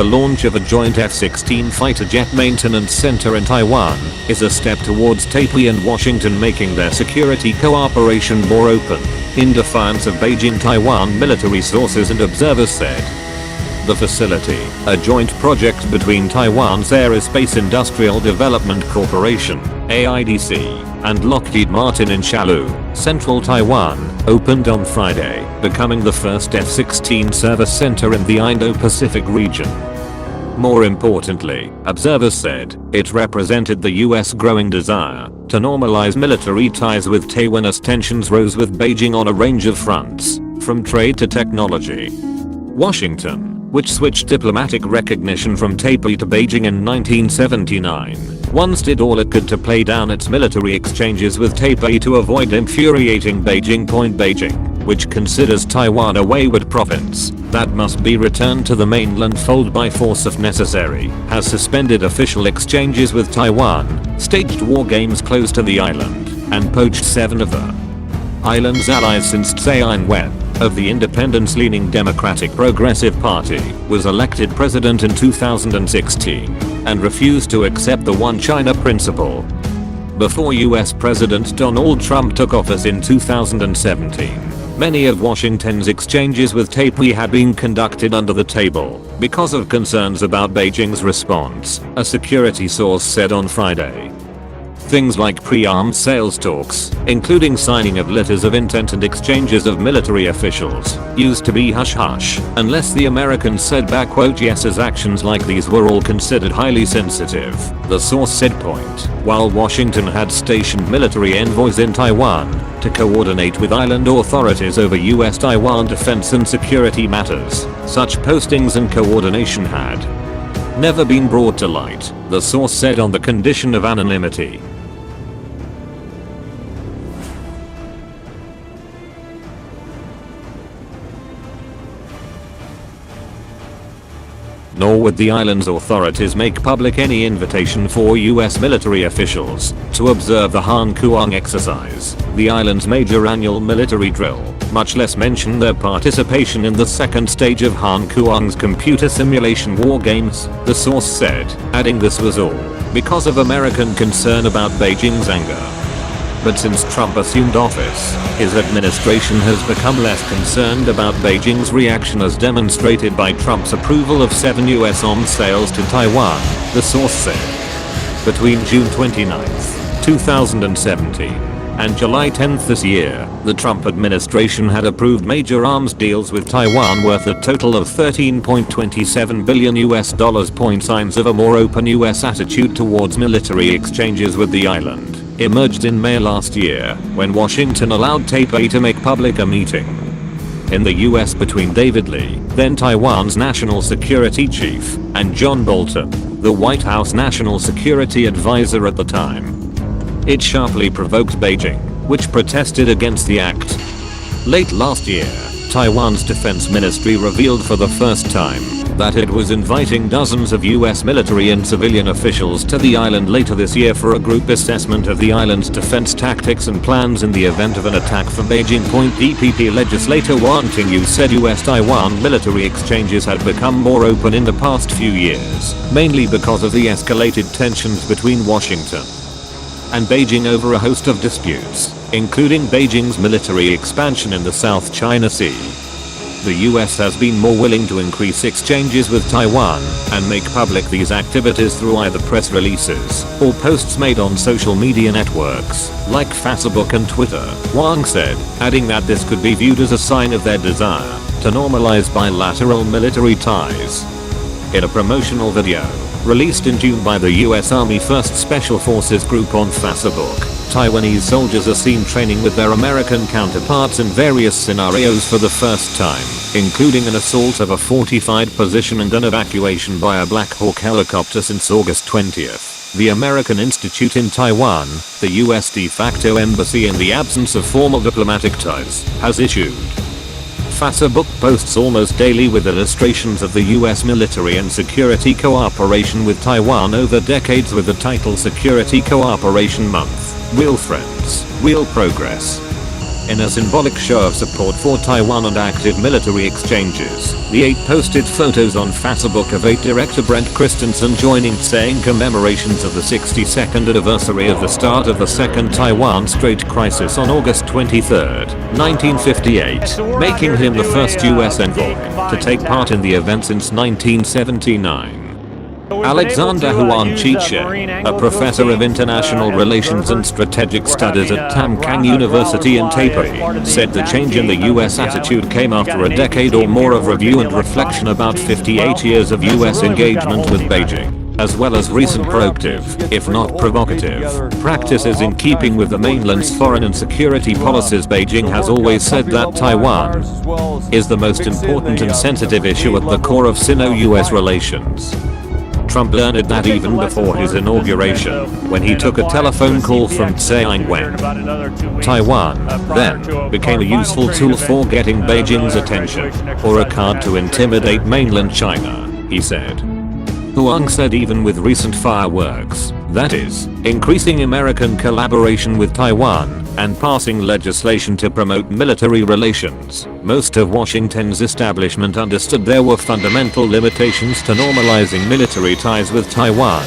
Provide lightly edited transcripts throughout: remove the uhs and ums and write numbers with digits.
The launch of a joint F-16 fighter jet maintenance center in Taiwan is a step towards Taipei and Washington making their security cooperation more open, in defiance of Beijing Taiwan military sources and observers said. The facility, a joint project between Taiwan's Aerospace Industrial Development Corporation, AIDC, and Lockheed Martin in Shalu, central Taiwan, opened on Friday, becoming the first F-16 service center in the Indo-Pacific region. More importantly, observers said, it represented the US growing desire to normalize military ties with Taiwan as tensions rose with Beijing on a range of fronts, from trade to technology. Washington, which switched diplomatic recognition from Taipei to Beijing in 1979, once did all it could to play down its military exchanges with Taipei to avoid infuriating Beijing. Beijing, which considers Taiwan a wayward province that must be returned to the mainland fold by force if necessary, has suspended official exchanges with Taiwan, staged war games close to the island, and poached 7 of the island's allies since Tsai Ing-wen, of the independence-leaning Democratic Progressive Party, was elected president in 2016 and refused to accept the One China principle. Before US President Donald Trump took office in 2017, many of Washington's exchanges with Taipei had been conducted under the table because of concerns about Beijing's response, a security source said on Friday. Things like pre-arms sales talks, including signing of letters of intent and exchanges of military officials, used to be hush-hush, unless the Americans said back quote yes, as actions like these were all considered highly sensitive, the source said. While Washington had stationed military envoys in Taiwan to coordinate with island authorities over US Taiwan defense and security matters, such postings and coordination had never been brought to light, the source said on the condition of anonymity. Nor would the island's authorities make public any invitation for US military officials to observe the Han Kuang exercise, the island's major annual military drill, much less mention their participation in the second stage of Han Kuang's computer simulation war games, the source said, adding this was all because of American concern about Beijing's anger. But since Trump assumed office, his administration has become less concerned about Beijing's reaction, as demonstrated by Trump's approval of 7 US arms sales to Taiwan, the source said. Between June 29, 2017 and July 10 this year, the Trump administration had approved major arms deals with Taiwan worth a total of $13.27 billion. Signs of a more open US attitude towards military exchanges with the island emerged in May last year, when Washington allowed Taipei to make public a meeting in the US between David Lee, then Taiwan's national security chief, and John Bolton, the White House national security advisor at the time. It sharply provoked Beijing, which protested against the act. Late last year, Taiwan's defense ministry revealed for the first time that it was inviting dozens of US military and civilian officials to the island later this year for a group assessment of the island's defense tactics and plans in the event of an attack from Beijing. DPP legislator Wang Tingyu said US-Taiwan military exchanges had become more open in the past few years, mainly because of the escalated tensions between Washington and Beijing over a host of disputes, including Beijing's military expansion in the South China Sea. The US has been more willing to increase exchanges with Taiwan and make public these activities through either press releases or posts made on social media networks like Facebook and Twitter, Wang said, adding that this could be viewed as a sign of their desire to normalize bilateral military ties. In a promotional video released in June by the US Army 1st Special Forces Group on Facebook, Taiwanese soldiers are seen training with their American counterparts in various scenarios for the first time, including an assault of a fortified position and an evacuation by a Black Hawk helicopter since August 20th. The American Institute in Taiwan, the US de facto embassy in the absence of formal diplomatic ties, has issued Facebook posts almost daily with illustrations of the US military and security cooperation with Taiwan over decades, with the title Security Cooperation Month, Real Friends, Real Progress. In a symbolic show of support for Taiwan and active military exchanges, the 8 posted photos on Facebook of 8 director Brent Christensen joining, saying commemorations of the 62nd anniversary of the start of the Second Taiwan Strait Crisis on August 23, 1958, making him the first US envoy to take part in the event since 1979. Alexander Huang Chiche, a professor of international relations and strategic studies at Tamkang University in Taipei, said the change in the US attitude came after a decade or more of review and reflection about 58 years of US engagement with Beijing, as well as recent proactive, if not provocative, practices in keeping with the mainland's foreign and security policies. Beijing has always said that Taiwan is the most important and sensitive issue at the core of Sino-US relations. Trump learned that even before his inauguration, when he took a telephone call from Tsai Ing-wen. Taiwan, then, became a useful tool for getting Beijing's attention, or a card to intimidate mainland China, he said. Huang said even with recent fireworks, that is, increasing American collaboration with Taiwan, and passing legislation to promote military relations, most of Washington's establishment understood there were fundamental limitations to normalizing military ties with Taiwan.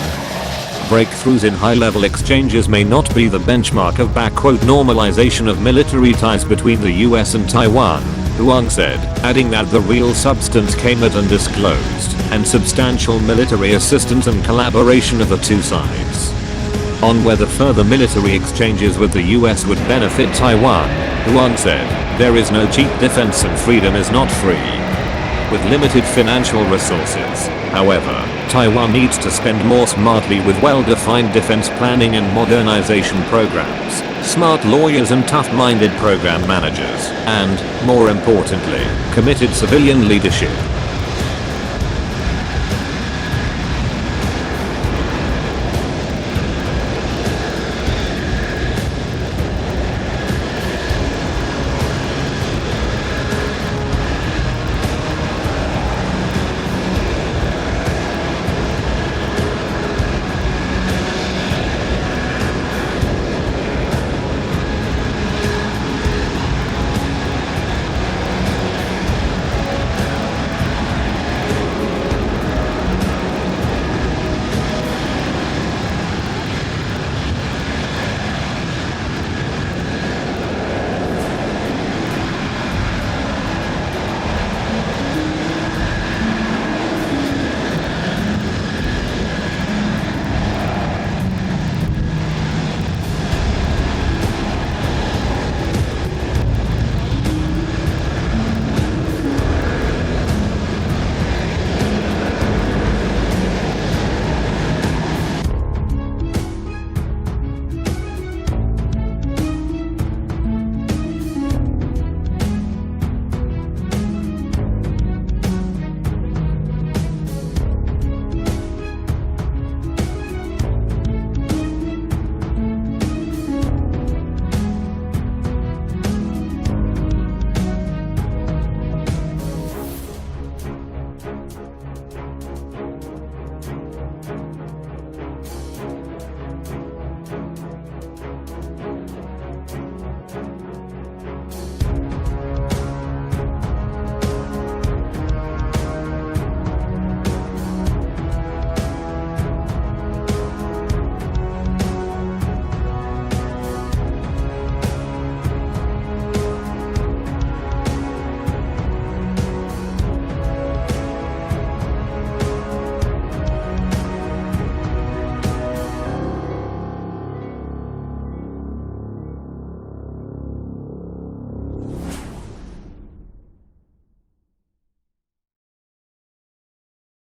Breakthroughs in high-level exchanges may not be the benchmark of "normalization of military ties between the US and Taiwan," Huang said, adding that the real substance came at undisclosed and substantial military assistance and collaboration of the two sides. On whether further military exchanges with the US would benefit Taiwan, Huang said, "There is no cheap defense and freedom is not free." With limited financial resources, however, Taiwan needs to spend more smartly with well-defined defense planning and modernization programs, smart lawyers and tough-minded program managers, and, more importantly, committed civilian leadership.